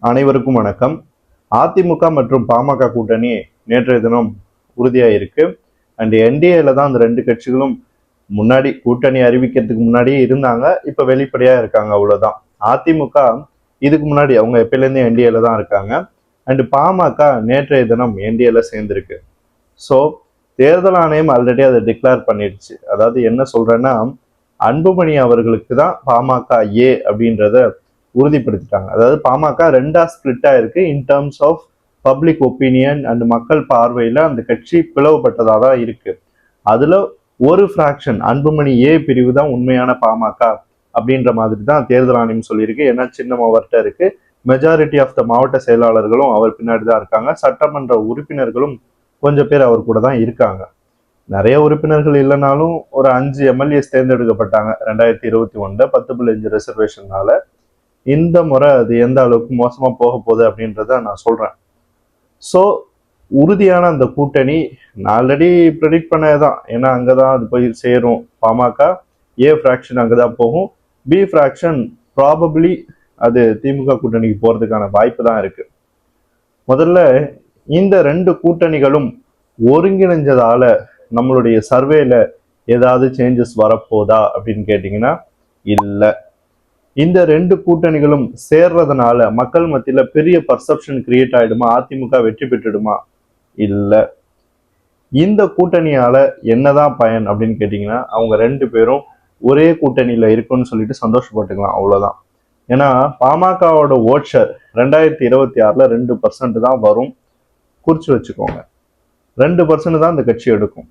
அனைவருக்கும் வணக்கம். அதிமுக மற்றும் பாமக கூட்டணி நேற்றைய தினம் உறுதியாயிருக்கு. அண்ட் என்டிஏல தான் அந்த ரெண்டு கட்சிகளும் முன்னாடி கூட்டணி அறிவிக்கிறதுக்கு முன்னாடியே இருந்தாங்க. இப்ப வெளிப்படையா இருக்காங்க, அவ்வளவுதான். அதிமுக இதுக்கு முன்னாடி அவங்க எப்பயிலேருந்து என்டிஏல தான் இருக்காங்க. அண்ட் பாமக நேற்றைய தினம் என்டிஏல சேர்ந்திருக்கு. ஸோ தேர்தல் ஆணையம் ஆல்ரெடி அதை டிக்ளேர் பண்ணிடுச்சு. அதாவது என்ன சொல்றேன்னா, அன்புமணி அவர்களுக்கு தான் பாமக அப்படின்றத உறுதிப்படுத்திட்டாங்க. அதாவது பாமக ரெண்டா ஸ்பிளிட் ஆயிருக்கு in terms of public opinion and மக்கள் பார்வையில அந்த கட்சி பிளவுபட்டதா தான் இருக்கு. அதுல ஒரு ஃபிராக்ஷன் அன்புமணி பிரிவு தான் உண்மையான பாமக அப்படின்ற மாதிரி தான் தேர்தல் ஆணையம் சொல்லியிருக்கு. ஏன்னா சின்னம் அவர்கிட்ட இருக்கு. மெஜாரிட்டி ஆஃப் த மாவட்ட செயலாளர்களும் அவர் பின்னாடி தான் இருக்காங்க. சட்டமன்ற உறுப்பினர்களும் கொஞ்சம் பேர் அவர் கூட தான் இருக்காங்க. நிறைய உறுப்பினர்கள் இல்லைனாலும் ஒரு 5 எம்எல்ஏஸ் தேர்ந்தெடுக்கப்பட்டாங்க 2021 10.5 ரிசர்வேஷன்னால. இந்த முறை அது எந்த அளவுக்கு மோசமா போக போகுது அப்படின்றத நான் சொல்றேன். ஸோ உறுதியான அந்த கூட்டணி நான் ஆல்ரெடி ப்ரெடிக்ட் பண்ணதான். ஏன்னா அங்கதான் அது போய் சேரும். பாமக ஃபிராக்ஷன் அங்கதான் போகும். பி ஃபிராக்ஷன் ப்ராபப்ளி அது திமுக கூட்டணிக்கு போறதுக்கான வாய்ப்பு தான் இருக்கு. முதல்ல இந்த ரெண்டு கூட்டணிகளும் ஒருங்கிணைஞ்சதால நம்மளுடைய சர்வேல ஏதாவது சேஞ்சஸ் வரப்போதா அப்படின்னு கேட்டீங்கன்னா இல்லை. இந்த ரெண்டு கூட்டணிகளும் சேர்றதுனால மக்கள் மத்தியில பெரிய பர்செப்ஷன் கிரியேட் ஆயிடுமா? அதிமுக வெற்றி பெற்றுடுமா? இல்ல. இந்த கூட்டணியால என்னதான் பயன் அப்படின்னு கேட்டீங்கன்னா, அவங்க ரெண்டு பேரும் ஒரே கூட்டணியில இருக்குன்னு சொல்லிட்டு சந்தோஷப்பட்டுக்கலாம், அவ்வளவுதான். ஏன்னா பாமகவோட ஓட் ஷேர் 2026ல 2% தான் வரும். குறிச்சு வச்சுக்கோங்க, 2% தான் இந்த கட்சி எடுக்கும்.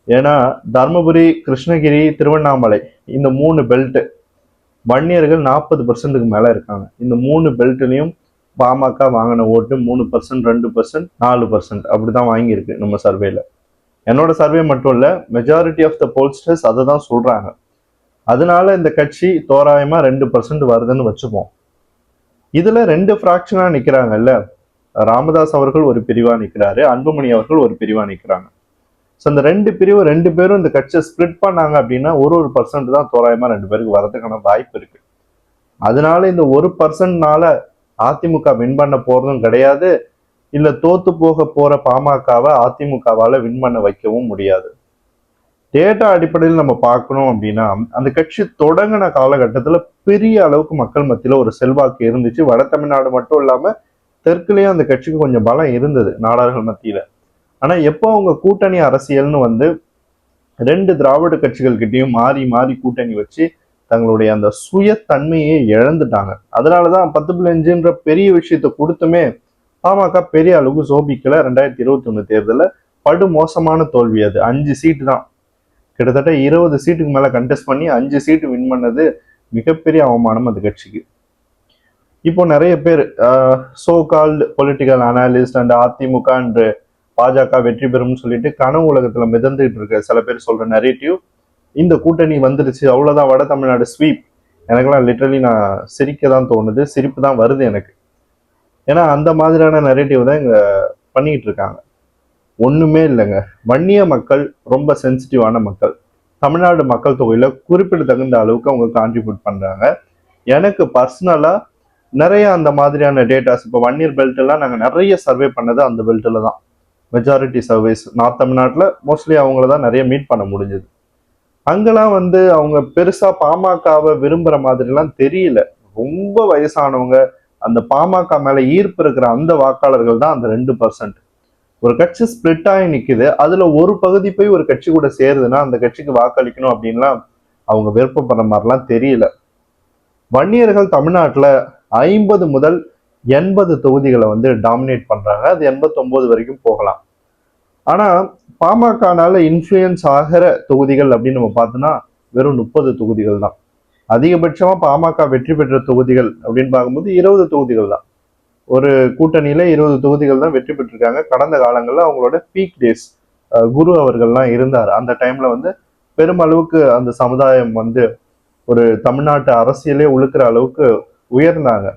ஏன்னா தர்மபுரி, கிருஷ்ணகிரி, திருவண்ணாமலை இந்த 3 பெல்ட் வன்னியர்கள் 40%க்கு மேல இருக்காங்க. இந்த 3 பெல்ட்லயும் பாமக வாங்கின ஓட்டு 3%, 2%, 4% அப்படிதான் வாங்கியிருக்கு நம்ம சர்வேல. என்னோட சர்வே மட்டும் இல்ல, மெஜாரிட்டி ஆஃப் த போல்ஸ்டர்ஸ் அதை தான் சொல்றாங்க. அதனால இந்த கட்சி தோராயமா 2% வருதுன்னு வச்சுப்போம். இதுல 2 ஃபிராக்ஷனா நிக்கிறாங்கல்ல. ராமதாஸ் அவர்கள் ஒரு பிரிவா நிக்கிறாரு, அன்புமணி அவர்கள் ஒரு பிரிவா நிக்கிறாங்க. ஸோ இந்த ரெண்டு பேரும் இந்த கட்சியை ஸ்பிளிட் பண்ணாங்க அப்படின்னா ஒரு பர்சன்ட் தான் தோராயமா 2 பேருக்கு வரதுக்கான வாய்ப்பு இருக்கு. அதனால இந்த 1%னால அதிமுக வின் பண்ண போறதும் கிடையாது. இல்ல தோத்து போக போற பாமகவை அதிமுகவால வின் பண்ண வைக்கவும் முடியாது. டேட்டா அடிப்படையில் நம்ம பார்க்கணும் அப்படின்னா, அந்த கட்சி தொடங்கின காலகட்டத்துல பெரிய அளவுக்கு மக்கள் மத்தியில ஒரு செல்வாக்கு இருந்துச்சு. வட தமிழ்நாடு மட்டும் இல்லாம தெற்குலயும் அந்த கட்சிக்கு கொஞ்சம் பலம் இருந்தது நாடார்கள் மத்தியில. ஆனா எப்போ அவங்க கூட்டணி அரசியல்னு வந்து 2 திராவிட கட்சிகள் கிட்டையும் மாறி மாறி கூட்டணி வச்சு தங்களுடைய அந்த சுயத்தன்மையை இழந்துட்டாங்க. அதனாலதான் 10.5ன்ற பெரிய விஷயத்த கொடுத்துமே பாமக பெரிய அளவுக்கு சோபிக்கல. 2021 தேர்தலில் படு மோசமான தோல்வி. அது 5 சீட்டு தான். கிட்டத்தட்ட 20 சீட்டுக்கு மேல கண்டெஸ்ட் பண்ணி 5 சீட்டு வின் பண்ணது மிகப்பெரிய அவமானம் அந்த கட்சிக்கு. இப்போ நிறைய பேர் so called political analyst and AIADMK and பாஜக வெற்றி பெறும்னு சொல்லிட்டு கனவு உலகத்துல மிதந்துட்டு இருக்க சில பேர் சொல்ற நரேட்டிவ், இந்த கூட்டணி வந்துருச்சு அவ்வளவுதான் வட தமிழ்நாடு ஸ்வீப். எனக்கெல்லாம் லிட்டரலி நான் சிரிக்க தான் தோணுது, சிரிப்பு தான் வருது எனக்கு. ஏன்னா அந்த மாதிரியான நரேட்டிவ் தான் இங்க பண்ணிட்டு இருக்காங்க. ஒண்ணுமே இல்லைங்க. வன்னிய மக்கள் ரொம்ப சென்சிட்டிவான மக்கள். தமிழ்நாடு மக்கள் தொகையில குறிப்பிடத்தகுந்த அளவுக்கு அவங்க கான்ட்ரிபியூட் பண்றாங்க. எனக்கு பர்சனலா நிறைய அந்த மாதிரியான டேட்டாஸ், இப்போ வன்னியர் பெல்ட் எல்லாம் நாங்க நிறைய சர்வே பண்ணது அந்த பெல்ட்ல தான். மெஜாரிட்டி சர்வீஸ் நார்த் தமிழ்நாட்டில் மோஸ்ட்லி அவங்கள தான் நிறைய மீட் பண்ண முடிஞ்சது. அங்கெல்லாம் வந்து அவங்க பெருசா பாமகவை விரும்புற மாதிரிலாம் தெரியல. ரொம்ப வயசானவங்க, அந்த பாமக மேல ஈர்ப்பு இருக்கிற அந்த வாக்காளர்கள் தான் அந்த 2%. ஒரு கட்சி ஸ்பிளிட் ஆகி நிக்குது, அதுல ஒரு பகுதி போய் ஒரு கட்சி கூட சேருதுன்னா அந்த கட்சிக்கு வாக்களிக்கணும் அப்படின்லாம் அவங்க விருப்பப்படுற மாதிரிலாம் தெரியல. வன்னியர்கள் தமிழ்நாட்டுல 50 முதல் 80 தொகுதிகளை வந்து டாமினேட் பண்றாங்க. அது 89 வரைக்கும் போகலாம். ஆனா பாமகனால இன்ஃபுளுயன்ஸ் ஆகிற தொகுதிகள் அப்படின்னு நம்ம பார்த்தோம்னா வெறும் 30 தொகுதிகள் தான். அதிகபட்சமா பாமக வெற்றி பெற்ற தொகுதிகள் அப்படின்னு பார்க்கும்போது 20 தொகுதிகள் தான். ஒரு கூட்டணியில 20 தொகுதிகள் தான் வெற்றி பெற்றிருக்காங்க. கடந்த காலங்கள்ல அவங்களோட பீக் டேஸ் குரு அவர்கள்லாம் இருந்தார். அந்த டைம்ல வந்து பெருமளவுக்கு அந்த சமுதாயம் வந்து ஒரு தமிழ்நாட்டு அரசியலே உழுக்கிற அளவுக்கு உயர்ந்தாங்க.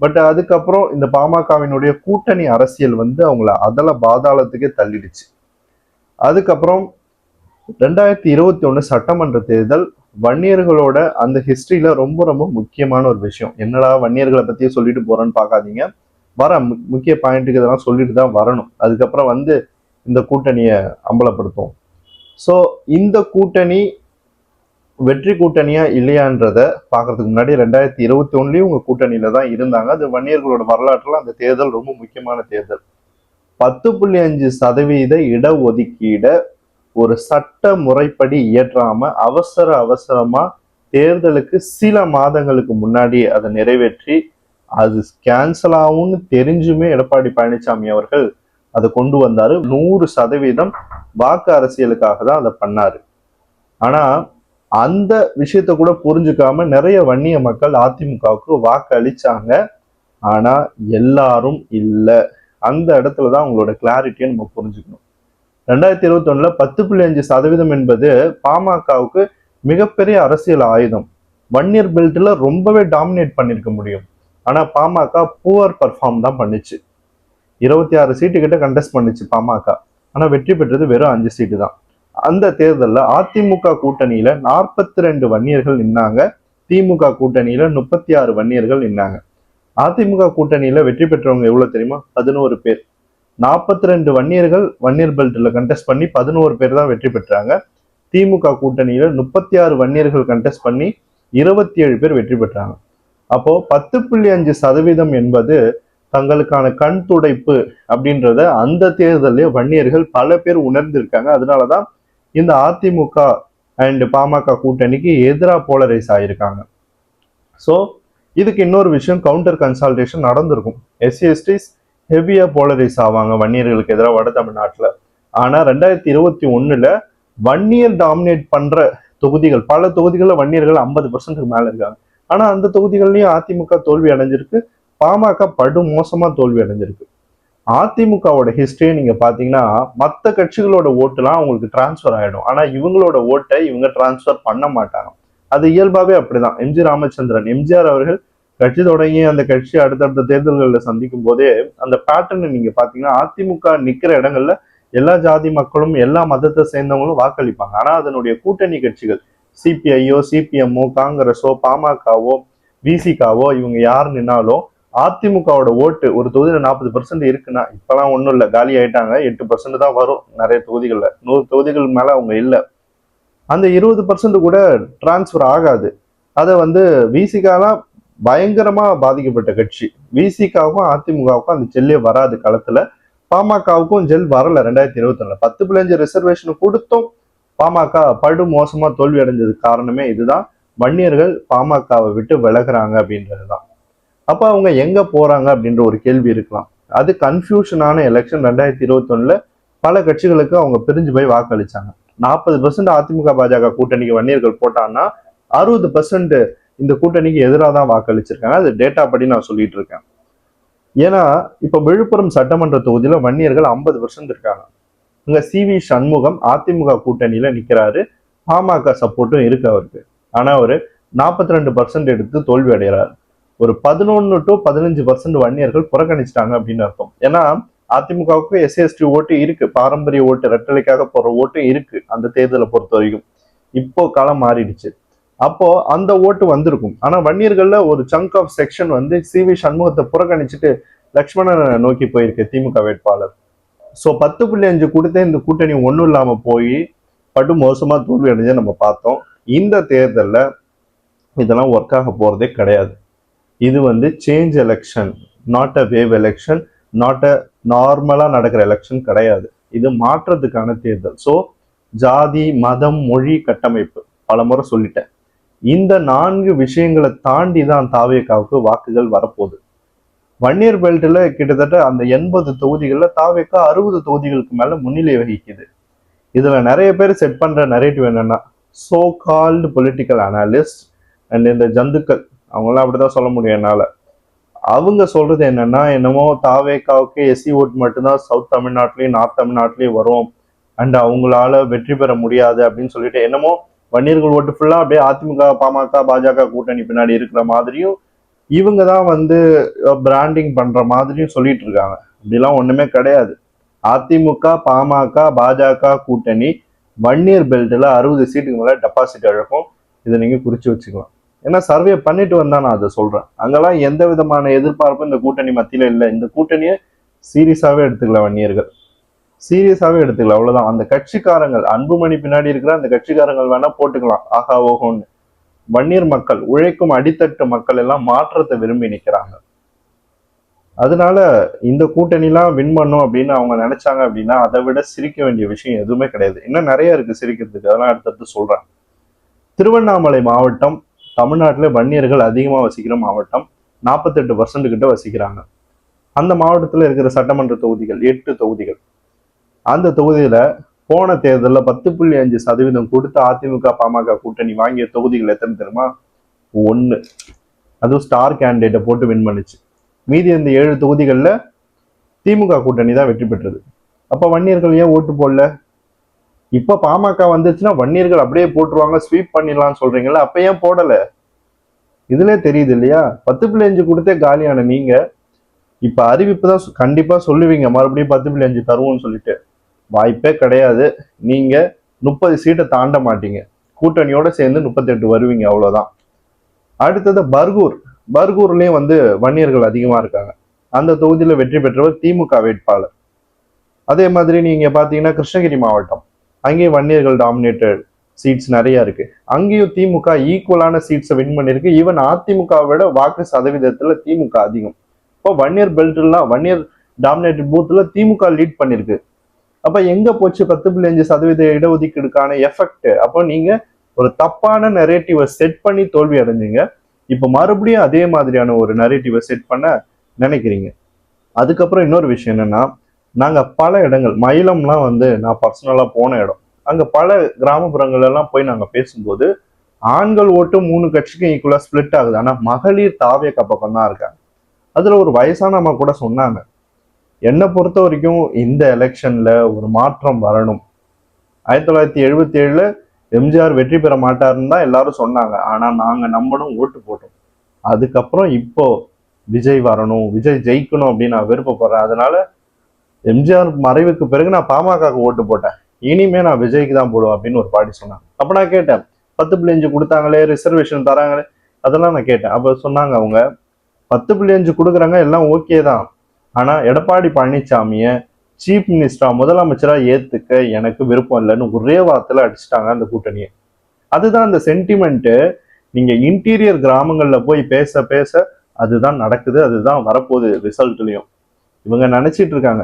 பட் அதுக்கப்புறம் இந்த பாமகவினுடைய கூட்டணி அரசியல் வந்து அவங்கள அதல பாதாளத்துக்கே தள்ளிடுச்சு. அதுக்கப்புறம் 2021 சட்டமன்ற தேர்தல் வன்னியர்களோட அந்த ஹிஸ்டரியில ரொம்ப ரொம்ப முக்கியமான ஒரு விஷயம். என்னடா வன்னியர்களை பத்தியே சொல்லிட்டு போறேன்னு பார்க்காதீங்க. வர முக்கிய பாயிண்ட்டுக்கு இதெல்லாம் சொல்லிட்டு தான் வரணும். அதுக்கப்புறம் வந்து இந்த கூட்டணியை அம்பலப்படுத்தும். ஸோ இந்த கூட்டணி வெற்றி கூட்டணியா இல்லையான்றத பாக்குறதுக்கு முன்னாடி 2021லயும் உங்க கூட்டணியில தான் இருந்தாங்க. அது வன்னியர்களோட வரலாற்றுல அந்த தேர்தல் ரொம்ப முக்கியமான தேர்தல். 10.5% இடஒதுக்கீட ஒரு சட்ட முறைப்படி இயற்றாம அவசரமா தேர்தலுக்கு சில மாதங்களுக்கு முன்னாடி அதை நிறைவேற்றி அது கேன்சல் ஆகும்னு தெரிஞ்சுமே எடப்பாடி பழனிசாமி அவர்கள் அதை கொண்டு வந்தாரு. 100% வாக்கு அரசியலுக்காக தான் அதை பண்ணாரு. ஆனா அந்த விஷயத்த கூட புரிஞ்சுக்காம நிறைய வன்னிய மக்கள் அதிமுகவுக்கு வாக்கு அளிச்சாங்க. ஆனா எல்லாரும் இல்லை. அந்த இடத்துலதான் உங்களோட கிளாரிட்டியை நம்ம புரிஞ்சுக்கணும். 2021ல 10.5% என்பது பாமகவுக்கு மிகப்பெரிய அரசியல் ஆயுதம். வன்னியர் பெல்ட்ல ரொம்பவே டாமினேட் பண்ணிருக்க முடியும். ஆனா பாமக புவர் பர்ஃபார்ம் தான் பண்ணுச்சு. 26 சீட்டு கிட்ட கண்டெஸ்ட் பண்ணுச்சு பாமக. ஆனா வெற்றி பெற்றது வெறும் 5 சீட்டு தான். அந்த தேர்தலில் அதிமுக கூட்டணியில 42 வன்னியர்கள் நின்னாங்க. திமுக கூட்டணியில 36 வன்னியர்கள் நின்னாங்க. அதிமுக கூட்டணியில வெற்றி பெற்றவங்க எவ்வளவு தெரியுமா? 11 பேர். 42 வன்னியர்கள் வன்னியர் பெல்ட்ல கண்டெஸ்ட் பண்ணி 11 பேர் தான் வெற்றி பெற்றாங்க. திமுக கூட்டணியில 36 வன்னியர்கள் கண்டெஸ்ட் பண்ணி 27 பேர் வெற்றி பெற்றாங்க. அப்போ 10.5% என்பது தங்களுக்கான கண் துடைப்பு அப்படின்றத அந்த தேர்தலே வன்னியர்கள் பல பேர் உணர்ந்திருக்காங்க. அதனாலதான் இந்த அதிமுக அண்ட் பாமக கூட்டணிக்கு எதிராக போலரைஸ் ஆயிருக்காங்க. ஸோ இதுக்கு இன்னொரு விஷயம், கவுண்டர் கன்சால்டேஷன் நடந்திருக்கும். SC/STs ஹெவியா போலரைஸ் ஆவாங்க வன்னியர்களுக்கு எதிராக வட தமிழ்நாட்டுல. ஆனா 2021ல வன்னியர் டாமினேட் பண்ற தொகுதிகள், பல தொகுதிகள்ல வன்னியர்கள் 50%க்கு மேல இருக்காங்க. ஆனா அந்த தொகுதிகள்லயும் அதிமுக தோல்வி அடைஞ்சிருக்கு, பாமக படு மோசமா தோல்வி அடைஞ்சிருக்கு. அதிமுகவோட ஹிஸ்டரியை நீங்க பாத்தீங்கன்னா மற்ற கட்சிகளோட ஓட்டுலாம் அவங்களுக்கு டிரான்ஸ்பர் ஆயிடும். ஆனா இவங்களோட ஓட்டை இவங்க டிரான்ஸ்பர் பண்ண மாட்டாங்க. அது இயல்பாவே அப்படிதான். MG ராமச்சந்திரன், எம்ஜிஆர் அவர்கள் கட்சி தொடங்கி அந்த கட்சி அடுத்தடுத்த தேர்தல்களில் சந்திக்கும் போதே அந்த பேட்டர்ன் நீங்க பாத்தீங்கன்னா அதிமுக நிக்கிற இடங்கள்ல எல்லா ஜாதி மக்களும் எல்லா மதத்தை சேர்ந்தவங்களும் வாக்களிப்பாங்க. ஆனா அதனுடைய கூட்டணி கட்சிகள் CPIயோ CPMஓ காங்கிரஸோ பாமகவோ VCKவோ இவங்க யார் நின்னாலும் அதிமுகவோட ஓட்டு ஒரு தொகுதியில 40% இருக்குன்னா, இப்பெல்லாம் ஒன்றும் இல்லை, காலி ஆயிட்டாங்க. 8% தான் வரும் நிறைய தொகுதிகள்ல. 100 தொகுதிகள் மேல அவங்க இல்லை. அந்த 20% கூட டிரான்ஸ்பர் ஆகாது. அதை வந்து VCKலாம் பயங்கரமா பாதிக்கப்பட்ட கட்சி. VCKவுக்கும் அதிமுகவுக்கும் அந்த ஜெல்லே வராது களத்துல. பாமகவுக்கும் ஜெல் வரல. 2021 10.5 ரிசர்வேஷன் கொடுத்தும் பாமக படு மோசமா தோல்வி அடைஞ்சதுக்கு காரணமே இதுதான். வன்னியர்கள் பாமகவை விட்டு விலகுறாங்க அப்படின்றதுதான். அப்ப அவங்க எங்க போறாங்க அப்படின்ற ஒரு கேள்வி இருக்கலாம். அது கன்ஃபியூஷனான எலெக்ஷன். 2021ல பல கட்சிகளுக்கு அவங்க பிரிஞ்சு போய் வாக்களிச்சாங்க. 40% அதிமுக பாஜக கூட்டணிக்கு வன்னியர்கள் போட்டாங்கன்னா 60% இந்த கூட்டணிக்கு எதிராக தான் வாக்களிச்சிருக்காங்க. அது டேட்டா படி நான் சொல்லிட்டு இருக்கேன். ஏன்னா இப்ப விழுப்புரம் சட்டமன்ற தொகுதியில வன்னியர்கள் 50% இருக்காங்க. இங்க CV சண்முகம் அதிமுக கூட்டணியில நிக்கிறாரு. பாமக சப்போர்ட்டும் இருக்கு அவருக்கு. ஆனா அவரு 42% எடுத்து தோல்வி அடைகிறாரு. ஒரு 11 to 15% வன்னியர்கள் புறக்கணிச்சிட்டாங்க அப்படின்னு அர்த்தம். ஏன்னா அதிமுகவுக்கு SC/ST ஓட்டு இருக்கு, பாரம்பரிய ஓட்டு, ரெட்டலைக்காக போற ஓட்டு இருக்கு அந்த தேர்தலை பொறுத்த வரைக்கும். இப்போ காலம் மாறிடுச்சு. அப்போ அந்த ஓட்டு வந்திருக்கும். ஆனா வன்னியர்கள்ல ஒரு சங்க் ஆஃப் செக்ஷன் வந்து CV சண்முகத்தை புறக்கணிச்சுட்டு லக்ஷ்மணனை நோக்கி போயிருக்கு திமுக வேட்பாளர். ஸோ 10.5 கொடுத்த இந்த கூட்டணி ஒன்றும் இல்லாம போய் படு மோசமா தோல்வி அடைஞ்ச நம்ம பார்த்தோம். இந்த தேர்தலில் இதெல்லாம் ஒர்க் ஆக போறதே கிடையாது. இது வந்து change election, not a wave election, not a நார்மலா நடக்கிற எலெக்ஷன் கிடையாது. இது மாற்றத்துக்கான தேர்தல். ஸோ ஜாதி, மதம், மொழி, கட்டமைப்பு பல முறை சொல்லிட்டேன். இந்த 4 விஷயங்களை தாண்டி தான் தாவேகாவுக்கு வாக்குகள் வரப்போகுது. வன்னியர் பெல்ட்ல கிட்டத்தட்ட அந்த 80 தொகுதிகள்ல தாவேகா 60 தொகுதிகளுக்கு மேல முன்னிலை வகிக்குது. இதுல நிறைய பேர் செட் பண்ற நரேட்டிவ் என்னன்னா, so called political analyst and இந்த ஜந்துக்கள், அவங்களாம் அப்படிதான் சொல்ல முடியும் என்னால. அவங்க சொல்றது என்னமோ தாவேகாவுக்கு SC ஓட் மட்டும்தான் சவுத் தமிழ்நாட்டிலயும் நார்த் தமிழ்நாட்டிலயும் வரும் அண்ட் அவங்களால வெற்றி பெற முடியாது அப்படின்னு சொல்லிட்டு என்னமோ வன்னியர்கள் ஓட்டு ஃபுல்லா அப்படியே அதிமுக, பாமக, பாஜக கூட்டணி பின்னாடி இருக்கிற மாதிரியும் இவங்க தான் வந்து பிராண்டிங் பண்ற மாதிரியும் சொல்லிட்டு இருக்காங்க. அப்படிலாம் ஒண்ணுமே கிடையாது. அதிமுக, பாமக, பாஜக கூட்டணி வன்னியர் பெல்ட்ல 60 சீட்டுக்கு மேல டெபாசிட் இழக்கும். இதை நீங்க குறிச்சு வச்சுக்கலாம். ஏன்னா சர்வே பண்ணிட்டு வந்தா நான் அதை சொல்றேன். அங்கெல்லாம் எந்த விதமான எதிர்பார்ப்பும் இந்த கூட்டணி மத்தியில இல்லை. இந்த கூட்டணியை சீரியஸாவே எடுத்துக்கல வன்னியர்கள், சீரியஸாவே எடுத்துக்கல, அவ்வளவுதான். அந்த கட்சிக்காரங்கள் அன்புமணி பின்னாடி இருக்கிற அந்த கட்சிக்காரங்கள் வேணா போட்டுக்கலாம் ஆஹா ஓஹோன்னு. வன்னியர் மக்கள், உழைக்கும் அடித்தட்டு மக்கள் எல்லாம் மாற்றத்தை விரும்பி நிக்கிறாங்க. அதனால இந்த கூட்டணிலாம் வின் பண்ணும் அப்படின்னு அவங்க நினைச்சாங்க அப்படின்னா அதை விட சிரிக்க வேண்டிய விஷயம் எதுவுமே கிடையாது. இன்னும் நிறைய இருக்கு சிரிக்கிறதுக்கு, அதெல்லாம் அடுத்தடுத்து சொல்றேன். திருவண்ணாமலை மாவட்டம் தமிழ்நாட்டில் வன்னியர்கள் அதிகமாக வசிக்கிற மாவட்டம். 48% கிட்ட வசிக்கிறாங்க. அந்த மாவட்டத்தில் இருக்கிற சட்டமன்ற தொகுதிகள் 8 தொகுதிகள். அந்த தொகுதியில போன தேர்தலில் 10.5% கொடுத்து அதிமுக பாமக கூட்டணி வாங்கிய தொகுதிகள் எத்தனை தெரியுமா? 1. அதுவும் ஸ்டார் கேண்டிடேட்டை போட்டு வின் பண்ணுச்சு. மீதி இந்த 7 தொகுதிகளில் திமுக கூட்டணி தான் வெற்றி பெற்றது. அப்ப வன்னியர்கள் ஏன் ஓட்டு போடல? இப்ப பாமக வந்துச்சுன்னா வன்னியர்கள் அப்படியே போட்டுருவாங்க, ஸ்வீப் பண்ணிடலாம்னு சொல்றீங்கல்ல, அப்ப ஏன் போடல? இதுல தெரியுது இல்லையா? 10.5 கொடுத்தே காலியான நீங்க இப்ப அறிவிப்பு தான் கண்டிப்பா சொல்லுவீங்க மறுபடியும் 10.5 தருவோம்னு சொல்லிட்டு. வாய்ப்பே கிடையாது. நீங்க 30 சீட்டை தாண்ட மாட்டீங்க. கூட்டணியோட சேர்ந்து 38 வருவீங்க, அவ்வளவுதான். அடுத்தது பர்கூர்லயும் வன்னியர்கள் அதிகமா இருக்காங்க. அந்த தொகுதியில வெற்றி பெற்றவர் திமுக வேட்பாளர். அதே மாதிரி நீங்க பாத்தீங்கன்னா கிருஷ்ணகிரி மாவட்டம், அங்கேயும் வன்னியர்கள் டாமினேட்டட் சீட்ஸ் நிறைய இருக்கு. அங்கேயும் திமுக ஈக்குவலான சீட்ஸை வின் பண்ணிருக்கு. ஈவன் அதிமுகவை விட வாக்கு சதவீதத்துல திமுக அதிகம். இப்போ வன்னியர் பெல்ட்லாம், வன்னியர் டாமினேட்டட் பூத்துல திமுக லீட் பண்ணிருக்கு. அப்ப எங்க போச்சு 10.5% இடஒதுக்கீடுக்கான எஃபெக்ட்? அப்போ நீங்க ஒரு தப்பான நரேட்டிவை செட் பண்ணி தோல்வி அடைஞ்சீங்க. இப்ப மறுபடியும் அதே மாதிரியான ஒரு நரேட்டிவை செட் பண்ண நினைக்கிறீங்க. அதுக்கப்புறம் இன்னொரு விஷயம் என்னன்னா, நாங்க பல இடங்கள், மயிலம்லாம் நான் பர்சனலா போன இடம். அங்க பல கிராமப்புறங்கள் எல்லாம் போய் நாங்க பேசும்போது ஆண்கள் ஓட்டு 3 கட்சிக்கும் ஈக்குவலா ஸ்பிளிட் ஆகுது. ஆனா மகளிர் தாவேக பக்கம் தான் இருக்காங்க. அதுல ஒரு வயசான அம்மா கூட சொன்னாங்க, என்னை பொறுத்த வரைக்கும் இந்த எலெக்ஷன்ல ஒரு மாற்றம் வரணும். 1977 எம்ஜிஆர் வெற்றி பெற மாட்டாருன்னு தான் எல்லாரும் சொன்னாங்க. ஆனா நாங்க நம்பணும், ஓட்டு போட்டோம். அதுக்கப்புறம் இப்போ விஜய் வரணும், விஜய் ஜெயிக்கணும் அப்படின்னு நான் விருப்பப்படுறேன். அதனால எம்ஜிஆர் மறைவுக்கு பிறகு நான் பாமகவுக்கு ஓட்டு போட்டேன், இனிமே நான் விஜய்க்கு தான் போடுவேன் அப்படின்னு ஒரு பாட்டி சொன்னாங்க. அப்ப நான் கேட்டேன், 10.5 கொடுத்தாங்களே, ரிசர்வேஷன் தராங்களே, அதெல்லாம் நான் கேட்டேன். அப்ப சொன்னாங்க அவங்க, 10.5 கொடுக்குறாங்க, எல்லாம் ஓகே தான். ஆனா எடப்பாடி பழனிசாமிய சீஃப் மினிஸ்டரா, முதலமைச்சரா ஏத்துக்க எனக்கு விருப்பம் இல்லைன்னு ஒரே வார்த்தையில அடிச்சுட்டாங்க அந்த கூட்டணியை. அதுதான் அந்த சென்டிமெண்ட். நீங்க இன்டீரியர் கிராமங்கள்ல போய் பேச பேச அதுதான் நடக்குது, அதுதான் வரப்போகுது ரிசல்ட்லயும். இவங்க நினைச்சிட்டு இருக்காங்க,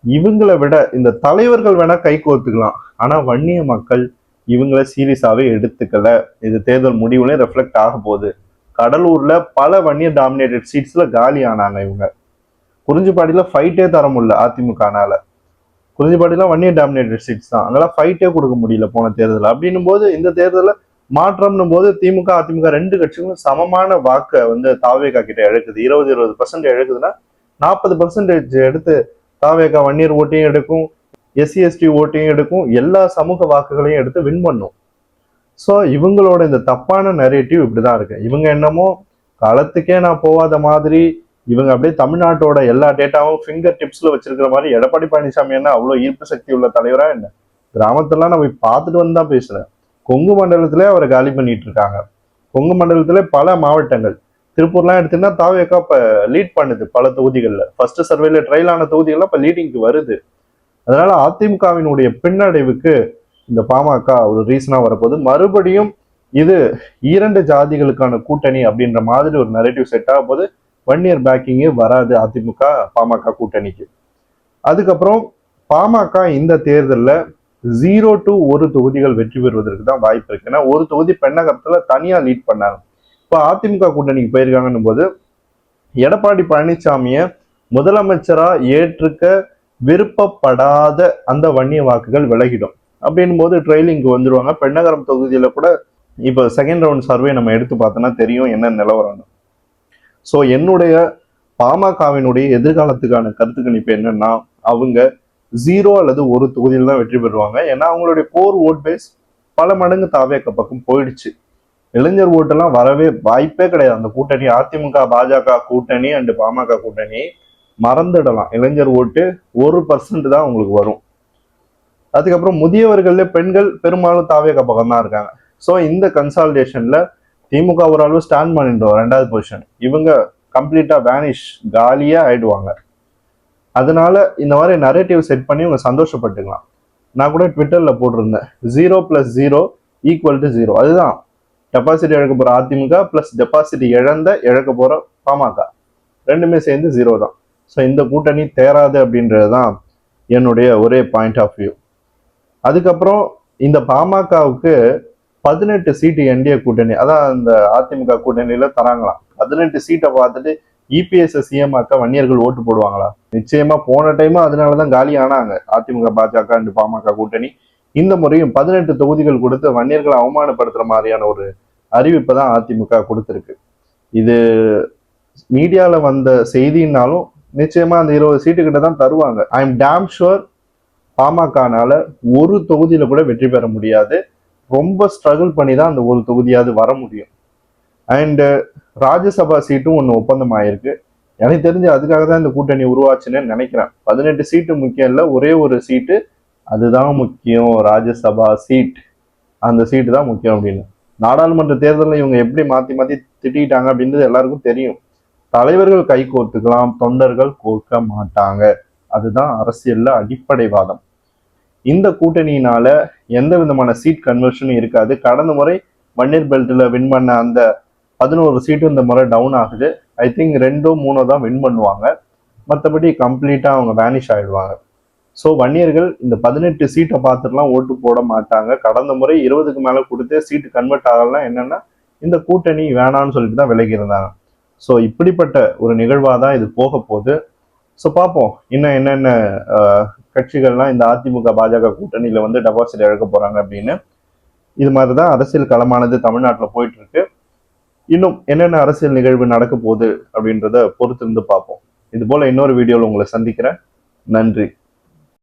இவங்களை விட இந்த தலைவர்கள் வேணா கை கோர்த்துக்கலாம், ஆனா வன்னிய மக்கள் இவங்களை சீரியஸாவே எடுத்துக்கல. இது தேர்தல் முடிவுல ரெஃப்ளெக்ட் ஆக போகுது. கடலூர்ல பல வன்னியர் டாமினேட்டட் சீட்ஸ்ல காலி ஆனாங்க இவங்க. குறிஞ்சிப்பாடியில ஃபைட்டே தர முடியல அதிமுகனால. குறிஞ்சிப்பாடியில வன்னியர் டாமினேட்டட் சீட்ஸ் தான், அங்கெல்லாம் ஃபைட்டே கொடுக்க முடியல போன தேர்தல். அப்படின்னும் போது இந்த தேர்தலில் மாற்றம்னும் போது திமுக அதிமுக 2 கட்சிகளும் சமமான வாக்கை தாவேகா கிட்ட இழக்குது. 20% இழக்குதுன்னா 40% எடுத்து தாவேகா வன்னியர் ஓட்டையும் எடுக்கும், SC/ST ஓட்டையும் எடுக்கும், எல்லா சமூக வாக்குகளையும் எடுத்து வின் பண்ணும். ஸோ இவங்களோட இந்த தப்பான நரேட்டிவ் இப்படிதான் இருக்கு. இவங்க என்னமோ களத்துக்கே நான் போகாத மாதிரி, இவங்க அப்படியே தமிழ்நாட்டோட எல்லா டேட்டாவும் ஃபிங்கர் டிப்ஸ்ல வச்சிருக்கிற மாதிரி. எடப்பாடி பழனிசாமி என்ன அவ்வளோ ஈர்ப்பு சக்தி உள்ள தலைவரா என்ன? கிராமத்தெல்லாம் நான் போய் பார்த்துட்டு வந்து தான் பேசுறேன். கொங்கு மண்டலத்திலே அவரை காலி பண்ணிட்டு இருக்காங்க. கொங்கு மண்டலத்திலே பல மாவட்டங்கள், திருப்பூர்லாம் எடுத்தீங்கன்னா தாவேகா இப்ப லீட் பண்ணுது பல தொகுதிகளில். ஃபர்ஸ்ட் சர்வேல ட்ரையல் ஆன தொகுதிகள்லாம் இப்ப லீடிங்க்கு வருது. அதனால அதிமுகவினுடைய பின்னடைவுக்கு இந்த பாமக ஒரு ரீசனா வரப்போகுது. மறுபடியும் இது 2 ஜாதிகளுக்கான கூட்டணி அப்படின்ற மாதிரி ஒரு நரேட்டிவ் செட் ஆக போது. வன்னியர் பேக்கிங்கே வராது அதிமுக பாமக கூட்டணிக்கு. அதுக்கப்புறம் பாமக இந்த தேர்தலில் 0 to 1 தொகுதிகள் வெற்றி பெறுவதற்கு தான் வாய்ப்பு இருக்கு. ஏன்னா ஒரு தொகுதி பெண்ணகரத்துல தனியா லீட் பண்ணாங்க. இப்போ அதிமுக கூட்டணிக்கு போயிருக்காங்கன்னும் போது எடப்பாடி பழனிசாமிய முதலமைச்சரா ஏற்றுக்க விருப்பப்படாத அந்த வன்னிய வாக்குகள் விலகிடும். அப்படின்னும் போது ட்ரெயிலிங்க்கு வந்துருவாங்க. பெண்ணகரம் தொகுதியில கூட இப்போ செகண்ட் ரவுண்ட் சர்வே நம்ம எடுத்து பார்த்தோம்னா தெரியும் என்ன நிலவரம். ஸோ என்னுடைய பாமகவினுடைய எதிர்காலத்துக்கான கருத்து கணிப்பு என்னன்னா, அவங்க 0 அல்லது 1 தொகுதியில் தான் வெற்றி பெறுவாங்க. ஏன்னா அவங்களுடைய கோர் ஓட் பேஸ் பல மடங்கு தாவேக பக்கம் போயிடுச்சு. இளைஞர் ஓட்டெல்லாம் வரவே வாய்ப்பே கிடையாது. அந்த கூட்டணி அதிமுக பாஜக கூட்டணி அண்ட் பாமக கூட்டணி மறந்துடலாம். இளைஞர் ஓட்டு 1% தான் உங்களுக்கு வரும். அதுக்கப்புறம் முதியவர்கள்ல பெண்கள் பெரும்பாலும் தாவேக பக்கம் தான் இருக்காங்க. ஸோ இந்த கன்சாலிடேஷன்ல திமுக ஓரளவு ஸ்டாண்ட் பண்ணிட்டோம் 2வது பொசிஷன், இவங்க கம்ப்ளீட்டா வேனிஷ், காலியா ஆயிடுவாங்க. அதனால இந்த மாதிரி நரேட்டிவ் செட் பண்ணி இவங்க சந்தோஷப்பட்டுக்கலாம். நான் கூட ட்விட்டர்ல போட்டிருந்தேன் 0 + 0 = 0. அதுதான் டெபாசிட் இழக்க போற அதிமுக பிளஸ் டெபாசிட் இழக்க போற பாமக, ரெண்டுமே சேர்ந்து 0 தான். ஸோ இந்த கூட்டணி தேராது அப்படின்றதுதான் என்னுடைய ஒரே பாயிண்ட் ஆஃப் வியூ. அதுக்கப்புறம் இந்த பாமகவுக்கு 18 சீட்டு என்டிஏ கூட்டணி, அதான் இந்த அதிமுக கூட்டணியில தராங்களாம். 18 சீட்டை பார்த்துட்டு இபிஎஸ் சிஎம் ஆக்க வன்னியர்கள் ஓட்டு போடுவாங்களா? நிச்சயமா போன டைம் அதனாலதான் காலி ஆனாங்க அதிமுக, பாஜக, பாமக கூட்டணி. இந்த முறையும் 18 தொகுதிகள் கொடுத்து வன்னியர்களை அவமானப்படுத்துற மாதிரியான ஒரு அறிவிப்பை தான் அதிமுக கொடுத்திருக்கு. இது மீடியால வந்த செய்தினாலும் நிச்சயமா அந்த 20 சீட்டு கிட்ட தான் தருவாங்க. ஐ எம் டேம் ஷுர் பாமகனால ஒரு தொகுதியில கூட வெற்றி பெற முடியாது. ரொம்ப ஸ்ட்ரகிள் பண்ணி தான் அந்த ஒரு தொகுதியாவது வர முடியும். அண்ட் ராஜ்யசபா சீட்டும் ஒன்று ஒப்பந்தம் ஆயிருக்கு. எனக்கு தெரிஞ்சு அதுக்காக தான் இந்த கூட்டணி உருவாச்சுன்னு நினைக்கிறேன். 18 சீட்டு முக்கியம் இல்லை, ஒரே ஒரு சீட்டு அதுதான் முக்கியம், ராஜ்யசபா சீட். அந்த சீட்டு தான் முக்கியம் அப்படின்னு. நாடாளுமன்ற தேர்தலில் இவங்க எப்படி மாற்றி மாற்றி திட்டாங்க அப்படின்றது எல்லாருக்கும் தெரியும். தலைவர்கள் கை கோர்த்துக்கலாம், தொண்டர்கள் கோர்க்க மாட்டாங்க. அதுதான் அரசியல்ல அடிப்படை வாதம். இந்த கூட்டணியினால எந்த விதமான சீட் கன்வர்ஷனும் இருக்காது. கடந்த முறை வன்னியர் பெல்ட்ல வின் பண்ண அந்த 11 சீட்டும் இந்த முறை டவுன் ஆகுது. ஐ திங்க் 2 3 தான் வின் பண்ணுவாங்க, மற்றபடி கம்ப்ளீட்டா அவங்க வேனிஷ் ஆயிடுவாங்க. ஸோ வன்னியர்கள் இந்த 18 சீட்டை பார்த்துட்டுலாம் ஓட்டு போட மாட்டாங்க. கடந்த முறை 20க்கு மேல கொடுத்து சீட்டு கன்வெர்ட் ஆகலாம், என்னன்னா இந்த கூட்டணி வேணான்னு சொல்லிட்டு தான் விலகி இருந்தாங்க. ஸோ இப்படிப்பட்ட ஒரு நிகழ்வாக தான் இது போக போகுது. ஸோ பார்ப்போம் இன்னும் என்னென்ன கட்சிகள்லாம் இந்த அதிமுக பாஜக கூட்டணியில வந்து டெபாசிட் இழக்க போறாங்க அப்படின்னு. இது மாதிரி தான் அரசியல் களமானது தமிழ்நாட்டில் போயிட்டு இருக்கு. இன்னும் என்னென்ன அரசியல் நிகழ்வு நடக்க போகுது அப்படின்றத பொறுத்திருந்து பார்ப்போம். இது போல இன்னொரு வீடியோவில் உங்களை சந்திக்கிறேன். நன்றி.